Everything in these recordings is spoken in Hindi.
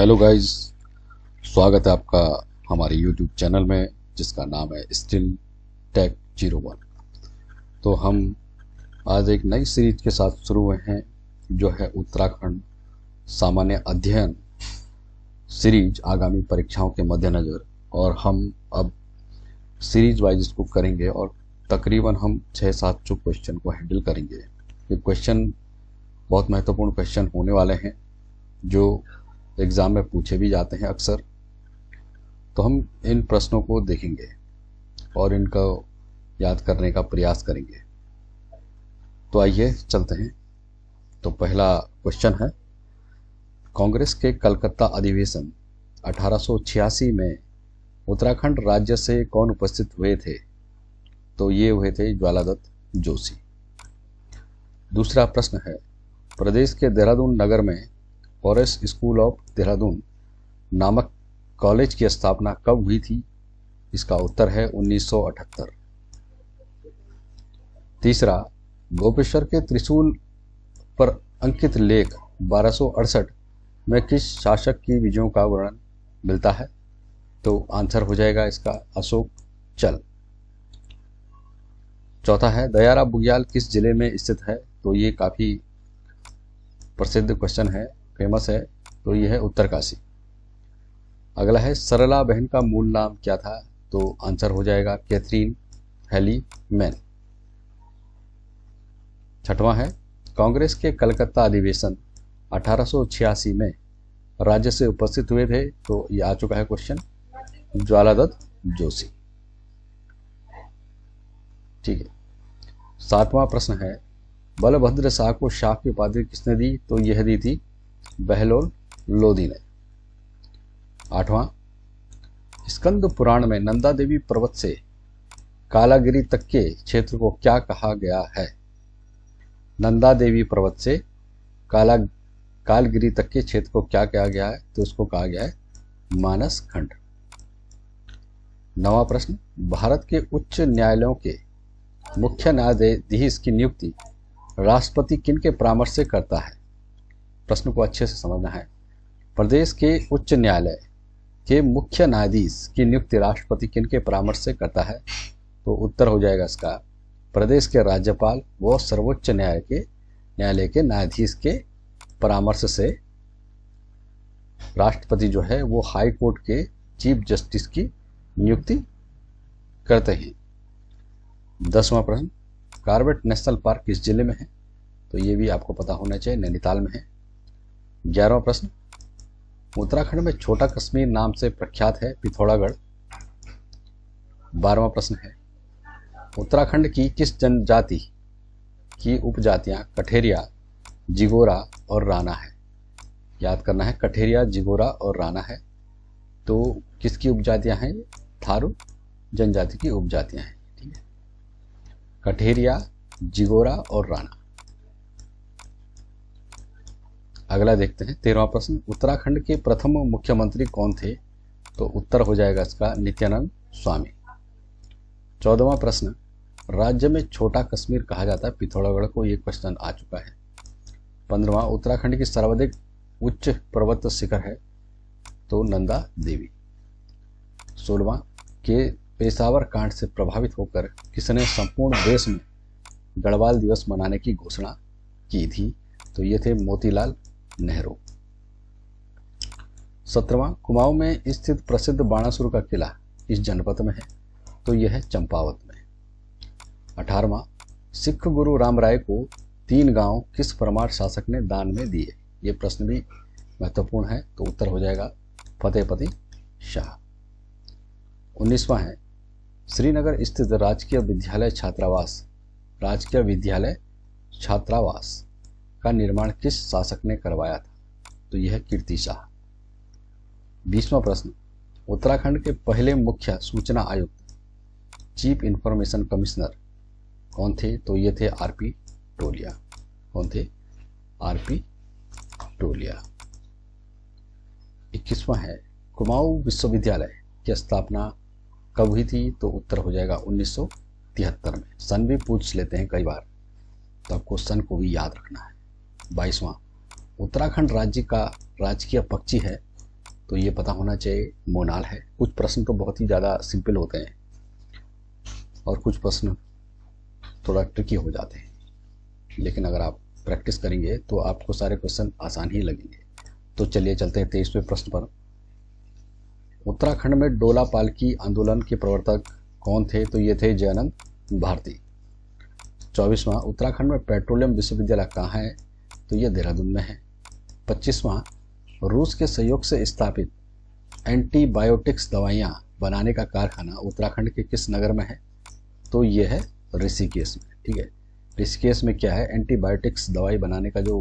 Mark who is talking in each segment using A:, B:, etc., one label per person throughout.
A: हेलो गाइस, स्वागत है आपका हमारे यूट्यूब चैनल में जिसका नाम है स्टिल टेक 01। तो हम आज एक नई सीरीज के साथ शुरू हुए हैं जो है उत्तराखंड सामान्य अध्ययन सीरीज आगामी परीक्षाओं के मद्देनज़र। और हम अब सीरीज वाइज इसको करेंगे और तकरीबन हम 6-7 जो क्वेश्चन को हैंडल करेंगे। ये क्वेश्चन बहुत महत्वपूर्ण क्वेश्चन होने वाले हैं जो एग्ज़ाम में पूछे भी जाते हैं अक्सर। तो हम इन प्रश्नों को देखेंगे और इनको याद करने का प्रयास करेंगे। तो आइए चलते हैं। तो पहला क्वेश्चन है, कांग्रेस के कलकत्ता अधिवेशन 1886 में उत्तराखंड राज्य से कौन उपस्थित हुए थे? तो ये हुए थे ज्वालादत्त जोशी। दूसरा प्रश्न है, प्रदेश के देहरादून नगर में फॉरेस्ट स्कूल ऑफ देहरादून नामक कॉलेज की स्थापना कब हुई थी? इसका उत्तर है 1978। तीसरा, गोपेश्वर के त्रिशूल पर अंकित लेख 1268 में किस शासक की विजयों का वर्णन मिलता है? तो आंसर हो जाएगा इसका अशोक चल। चौथा है, दयारा बुग्याल किस जिले में स्थित है? तो ये काफी प्रसिद्ध क्वेश्चन है, फेमस है। तो यह है उत्तरकाशी। अगला है, सरला बहन का मूल नाम क्या था? तो आंसर हो जाएगा कैथरीन हेली मैन। छठवां है, कांग्रेस के कलकत्ता अधिवेशन 1886 में राज्य से उपस्थित हुए थे? तो ये आ चुका है क्वेश्चन, ज्वालादत्त जोशी। ठीक है। सातवां प्रश्न है, बलभद्र शाह को शाह की उपाधि किसने दी? तो यह दी थी बहलोल लोधी ने। आठवां, स्कंद पुराण में नंदा देवी पर्वत से कालागिरी तक के क्षेत्र को क्या कहा गया है? नंदा देवी पर्वत से कालगिरी तक के क्षेत्र को क्या कहा गया है? तो उसको कहा गया है मानस खंड। नवां प्रश्न, भारत के उच्च न्यायालयों के मुख्य न्यायाधीश की नियुक्ति राष्ट्रपति किन के परामर्श से करता है? प्रश्न को अच्छे से समझना है। प्रदेश के उच्च न्यायालय के मुख्य न्यायाधीश की नियुक्ति राष्ट्रपति किन के परामर्श से करता है? तो उत्तर हो जाएगा इसका प्रदेश के राज्यपाल व सर्वोच्च न्यायालय के न्यायाधीश के परामर्श से राष्ट्रपति जो है वो हाई कोर्ट के चीफ जस्टिस की नियुक्ति करते हैं। 10वां प्रश्न, कॉर्बेट नेशनल पार्क किस जिले में है? तो ये भी आपको पता होना चाहिए, नैनीताल में है। 11वां प्रश्न, उत्तराखंड में छोटा कश्मीर नाम से प्रख्यात है पिथौरागढ़। 12वां प्रश्न है, उत्तराखंड की किस जनजाति की उपजातियां कठेरिया, जिगोरा और राणा है? याद करना है, कठेरिया, जिगोरा और राणा है। तो किसकी उपजातियां हैं? थारू जनजाति की उपजातियां हैं। ठीक है, कठेरिया, जिगोरा और राणा। अगला देखते हैं 13वां प्रश्न, उत्तराखंड के प्रथम मुख्यमंत्री कौन थे? तो उत्तर हो जाएगा इसका नित्यानंद स्वामी। 14वां प्रश्न, राज्य में छोटा कश्मीर कहा जाता है पिथौरागढ़ को? ये क्वेश्चन आ चुका है। 15वां, उत्तराखंड की सर्वाधिक उच्च पर्वत शिखर है? तो नंदा देवी। 16वां, के पेशावर कांड से प्रभावित होकर किसने संपूर्ण देश में गढ़वाल दिवस मनाने की घोषणा की थी? तो ये थे मोतीलाल नेहरू। 17वां, कुमाऊं में स्थित प्रसिद्ध बाणासुर का किला इस जनपद में है? तो यह है चंपावत में। 18वां, सिख गुरु राम राय को 3 गांव किस परमार शासक ने दान में दिए? ये प्रश्न भी महत्वपूर्ण है। तो उत्तर हो जाएगा फतेहपति शाह। 19वां है, श्रीनगर स्थित राजकीय विद्यालय छात्रावास का निर्माण किस शासक ने करवाया था? तो यह कीर्ति शाह। 20वां प्रश्न, उत्तराखंड के पहले मुख्य सूचना आयुक्त चीफ इंफॉर्मेशन कमिश्नर कौन थे? तो ये थे आरपी टोलिया। कौन थे? आरपी टोलिया। 21वां है, कुमाऊं विश्वविद्यालय की स्थापना कब हुई थी? तो उत्तर हो जाएगा 1973 में। सन भी पूछ लेते हैं कई बार, तो आपको सन को भी याद रखना है। 22वां, उत्तराखंड राज्य का राजकीय पक्षी है? तो ये पता होना चाहिए मोनाल है। कुछ प्रश्न तो बहुत ही ज़्यादा सिंपल होते हैं और कुछ प्रश्न थोड़ा ट्रिकी हो जाते हैं, लेकिन अगर आप प्रैक्टिस करेंगे तो आपको सारे क्वेश्चन आसान ही लगेंगे। तो चलिए चलते हैं 23वें प्रश्न पर। उत्तराखंड में डोला पालकी आंदोलन के प्रवर्तक कौन थे? तो ये थे जयानंद भारती। 24वां, उत्तराखंड में पेट्रोलियम विश्वविद्यालय कहाँ है? तो ये देहरादून में है। 25वां, रूस के सहयोग से स्थापित एंटीबायोटिक्स दवाइयाँ बनाने का कारखाना उत्तराखंड के किस नगर में है? तो ये है ऋषिकेश में। ठीक है, ऋषिकेश में क्या है, एंटीबायोटिक्स दवाई बनाने का जो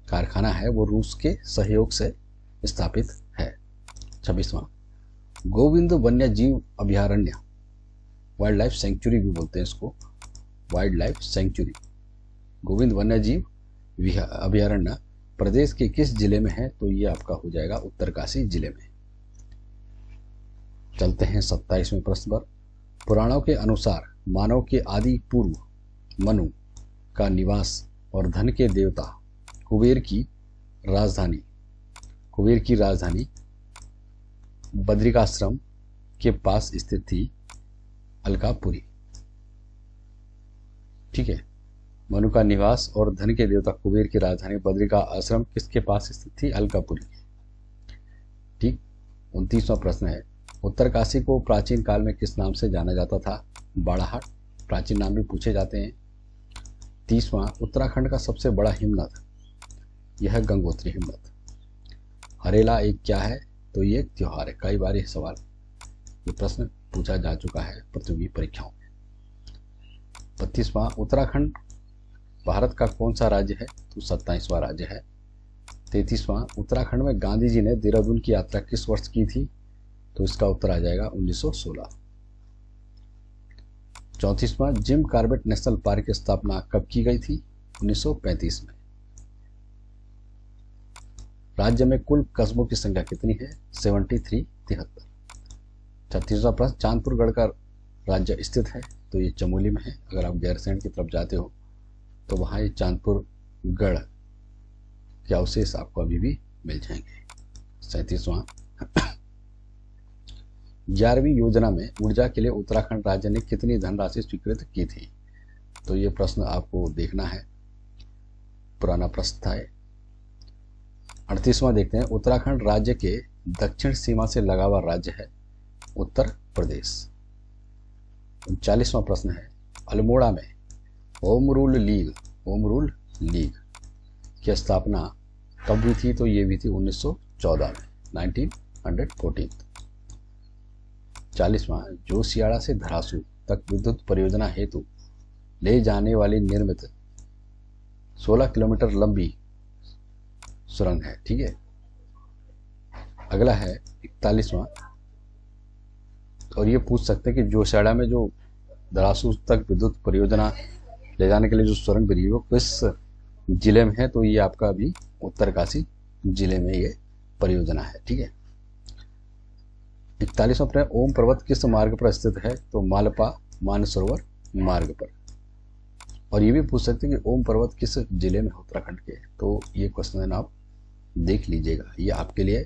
A: कारखाना है वो रूस के सहयोग से स्थापित है। 26वां, गोविंद वन्य जीव अभयारण्य, वाइल्ड लाइफ सेंचुरी भी बोलते हैं इसको, वाइल्ड लाइफ सेंचुरी, गोविंद वन्य जीव अभयारण्य प्रदेश के किस जिले में है? तो ये आपका हो जाएगा उत्तरकाशी जिले में। चलते हैं 27वें प्रश्न पर। पुराणों के अनुसार मानव के आदि पूर्व मनु का निवास और धन के देवता कुबेर की राजधानी बद्रिकाश्रम के पास स्थित थी अलकापुरी। ठीक है, मनु का निवास और धन के देवता कुबेर की राजधानी बद्रिका आश्रम किसके पास स्थित थी? अलकापुरी। ठीक, 29वां प्रश्न है। उत्तरकाशी को प्राचीन काल में किस नाम से जाना जाता था? बाड़ाहाट। प्राचीन नाम भी पूछे जाते हैं। 30वां, उत्तराखंड का सबसे बड़ा हिमनद, यह है गंगोत्री हिमनद। हरेला एक क्या है? तो ये एक त्योहार है। कई बार ये सवाल, ये प्रश्न पूछा जा चुका है प्रतियोगी परीक्षाओं में। 32वां, उत्तराखंड भारत का कौन सा राज्य है? तो 27वां राज्य है। 33वां, उत्तराखंड में गांधी जी ने देहरादून की यात्रा किस वर्ष की थी? तो इसका उत्तर आ जाएगा 1916। 34वां, जिम कॉर्बेट नेशनल पार्क की स्थापना कब की गई थी? 1935 में। राज्य में कुल कस्बों की संख्या कितनी है? 73। 36वां प्रश्न, चांदपुर गढ़ का राज्य स्थित है? तो ये चमोली में है। अगर आप गैरसैंण की तरफ जाते हो तो वहाँ ये चांदपुर गढ़ के अवशेष आपको अभी भी मिल जाएंगे। 37वां, 11वीं योजना में ऊर्जा के लिए उत्तराखंड राज्य ने कितनी धनराशि स्वीकृत की थी? तो ये प्रश्न आपको देखना है, पुराना प्रश्न था। 38वां देखते हैं, उत्तराखंड राज्य के दक्षिण सीमा से लगा हुआ राज्य है उत्तर प्रदेश। 39वां प्रश्न है, अल्मोड़ा में होम रूल लीग की स्थापना कब हुई थी? तो ये हुई थी 1914 में, 1914। 40वां, जोशियाड़ा से धरासू तक विद्युत परियोजना हेतु ले जाने वाली निर्मित 16 किलोमीटर लंबी सुरंग है। ठीक है, अगला है 41वां, और ये पूछ सकते हैं कि जोशियाड़ा में जो धरासू तक विद्युत परियोजना ले जाने के लिए जो सुरंग बनी है वो किस जिले में है? तो ये आपका अभी उत्तरकाशी जिले में ये परियोजना है। ठीक है, 41वां प्रश्न, ओम पर्वत किस मार्ग पर स्थित है? तो मालपा मानसरोवर मार्ग पर। और ये भी पूछ सकते हैं कि ओम पर्वत किस जिले में है उत्तराखंड के? तो ये क्वेश्चन आप देख लीजिएगा, ये आपके लिए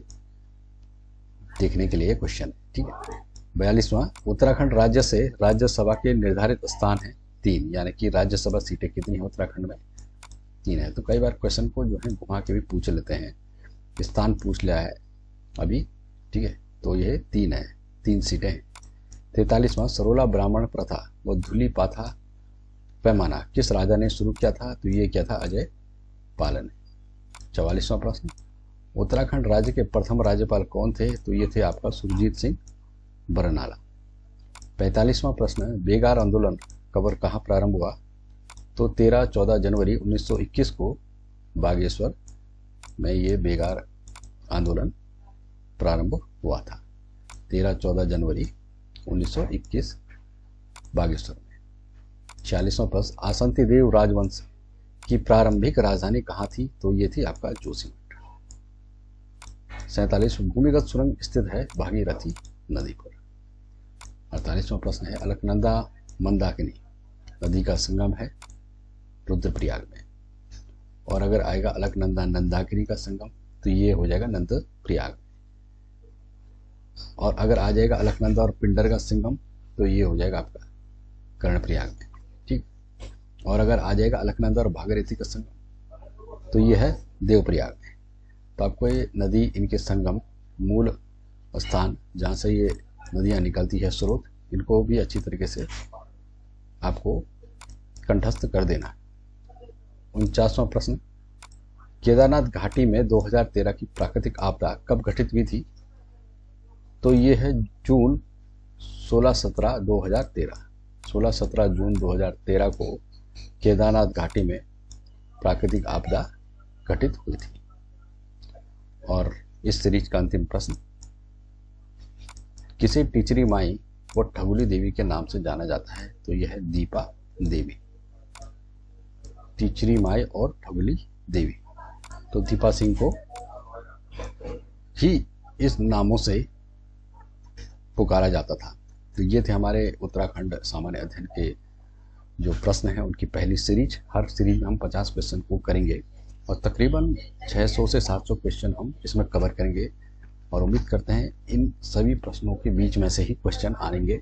A: देखने के लिए क्वेश्चन है। ठीक है, 42वां, उत्तराखंड राज्य से राज्यसभा के निर्धारित स्थान है 3, यानी कि राज्यसभा सीटें कितनी है उत्तराखंड में? 3 है। तो कई बार क्वेश्चन को जो है घुमा के भी पूछ लेते हैं, स्थान पूछ लिया है अभी। ठीक है, तो ये 3 है, 3 सीटें हैं। 43वां, सरोला ब्राह्मण प्रथा व धूली पाथा पैमाना किस राजा ने शुरू किया था? तो ये क्या था? अजय पाल ने। 44वां प्रश्न, उत्तराखंड राज्य के प्रथम राज्यपाल कौन थे? तो ये थे आपका सुरजीत सिंह बरनाला। 45वां प्रश्न, बेगार आंदोलन कब कहाँ प्रारंभ हुआ? तो 13-14 जनवरी 1921 को बागेश्वर में ये बेगार आंदोलन प्रारंभ हुआ था। 13-14 जनवरी 1921 बागेश्वर में। 46वां प्रश्न, आसंती देव राजवंश की प्रारंभिक राजधानी कहाँ थी? तो ये थी आपका जोशीमठ। 47, भूमिगत सुरंग स्थित है भागीरथी नदी पर। 48वां प्रश्न है, अलकनंदा मंदाकिनी नदी का संगम है रुद्रप्रयाग में। और अगर आएगा अलकनंदा नंदाकिनी का संगम तो ये हो जाएगा नंदप्रयाग। और अगर आ जाएगा अलकनंदा और पिंडर का संगम तो ये हो जाएगा आपका कर्णप्रयाग में, ठीक। और अगर आ जाएगा अलकनंदा और भागीरथी का संगम तो ये है देवप्रयाग में। तो आपको ये नदी, इनके संगम, मूल स्थान जहाँ से ये नदियाँ निकलती है, स्रोत, इनको भी अच्छी तरीके से आपको कंठस्थ कर देना है। 49वां प्रश्न, केदारनाथ घाटी में 2013 की प्राकृतिक आपदा कब घटित हुई थी? तो ये है जून 16-17-2013। 16-17 जून 2013 को केदारनाथ घाटी में प्राकृतिक आपदा घटित हुई थी। और इस सीरीज का अंतिम प्रश्न, किसे टीचरी माई व ठगुली देवी के नाम से जाना जाता है? तो यह है दीपा देवी। टीचरी माई और ठगुली देवी, तो दीपा सिंह को ही इस नामों से पुकारा जाता था। तो ये थे हमारे उत्तराखंड सामान्य अध्ययन के जो प्रश्न हैं उनकी पहली सीरीज। हर सीरीज में हम 50 क्वेश्चन को करेंगे और तकरीबन 600 से 700 क्वेश्चन हम इसमें कवर करेंगे। और उम्मीद करते हैं इन सभी प्रश्नों के बीच में से ही क्वेश्चन आएंगे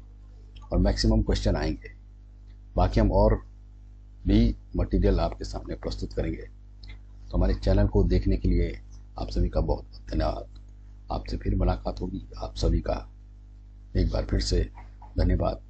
A: और मैक्सिमम क्वेश्चन आएंगे। बाकी हम और भी मटेरियल आपके सामने प्रस्तुत करेंगे। तो हमारे चैनल को देखने के लिए आप सभी का बहुत बहुत धन्यवाद। आपसे फिर मुलाकात होगी। आप सभी का एक बार फिर से धन्यवाद।